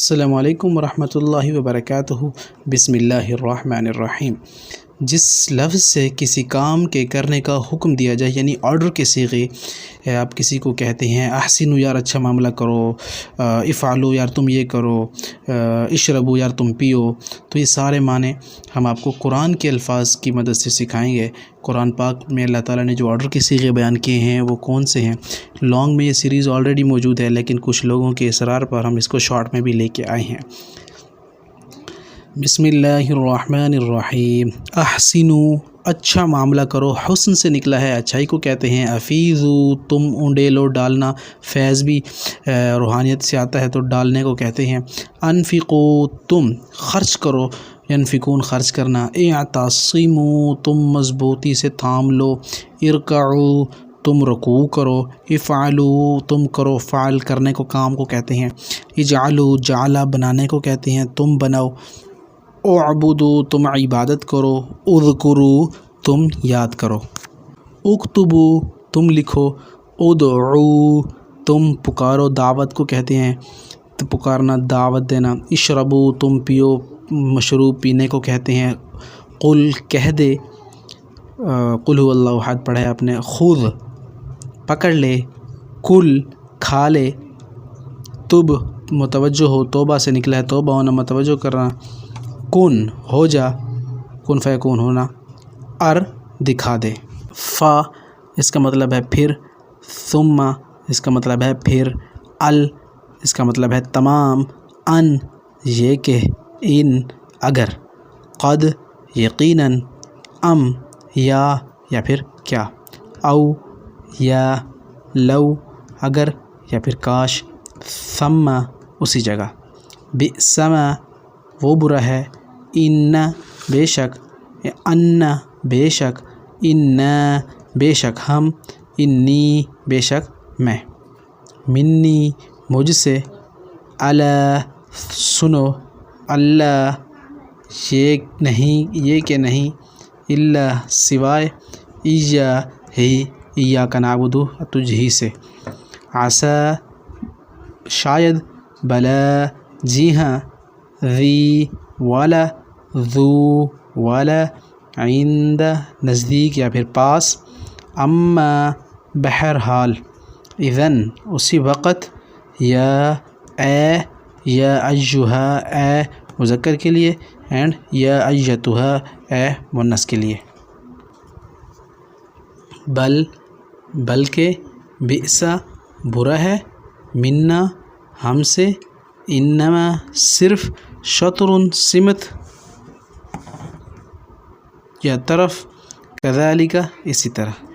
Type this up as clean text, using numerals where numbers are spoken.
السلام علیکم ورحمۃ اللہ وبرکاتہ۔ بسم اللہ الرحمن الرحیم۔ جس لفظ سے کسی کام کے کرنے کا حکم دیا جائے، یعنی آرڈر کے صیغے، آپ کسی کو کہتے ہیں احسنوا یار اچھا معاملہ کرو، افعلوا یار تم یہ کرو، اشربوا یار تم پیو، تو یہ سارے معنی ہم آپ کو قرآن کے الفاظ کی مدد سے سکھائیں گے۔ قرآن پاک میں اللہ تعالیٰ نے جو آرڈر کے صیغے بیان کیے ہیں وہ کون سے ہیں۔ لانگ میں یہ سیریز آلریڈی موجود ہے، لیکن کچھ لوگوں کے اصرار پر ہم اس کو شارٹ میں بھی لے کے آئے ہیں۔ بسم اللہ الرحمن الرحیم۔ احسنوا اچھا معاملہ کرو، حسن سے نکلا ہے، اچھائی کو کہتے ہیں۔ افیضوا تم اونڈیلو ڈالنا، فیض بھی روحانیت سے آتا ہے تو ڈالنے کو کہتے ہیں۔ انفقوا تم خرچ کرو، ینفقون خرچ کرنا۔ اعتصموا تم مضبوطی سے تھام لو۔ ارکعوا تم رکوع کرو۔ افعلوا تم کرو، فعل کرنے کو کام کو کہتے ہیں۔ اجعلوا جعل بنانے کو کہتے ہیں، تم بناؤ۔ اعبدوا تم عبادت کرو۔ اذکروا تم یاد کرو۔ اکتبوا تم لکھو۔ ادعوا تم پکارو، دعوت کو کہتے ہیں، تو پکارنا دعوت دینا۔ اشربوا تم پیو، مشروب پینے کو کہتے ہیں۔ قل کہہ دے، قل هو اللہ احد پڑھے آپ نے۔ خذ پکڑ لے، کل کھا لے۔ تب متوجہ ہو، توبہ سے نکلا ہے، توبہ ہونا متوجہ کرنا۔ کن ہو جا، کن فیکون ہونا۔ دکھا دے۔ فا اس کا مطلب ہے پھر، ثم اس کا مطلب ہے پھر، اس کا مطلب ہے تمام، ان یہ کہ، ان اگر، قد یقیناً، یا پھر کیا، او یا لو اگر یا پھر کاش، ثم اسی جگہ، بئس ما وہ برا ہے، ان بے شک، ان بے شک، ان بے شک ہم، انی بے شک میں، منی مجھ سے، الا سنو، اللہ یہ نہیں، یہ کہ نہیں، الا سوائے، ایاک نعبد تجھ ہی سے، عسیٰ شاید، بلا جی ہاں، ذی والا، ذو والا، عند نزدیک یا پھر پاس، اما بہرحال، اذن اسی وقت، یا اے، یا ایہا اے مذکر کے لیے، اینڈ یا ایتھا اے مؤنث کے لیے۔ بلکہ، بئس برا ہے، منا ہم سے، انما صرف، شطر سمت یا طرف، کذالک اسی طرح۔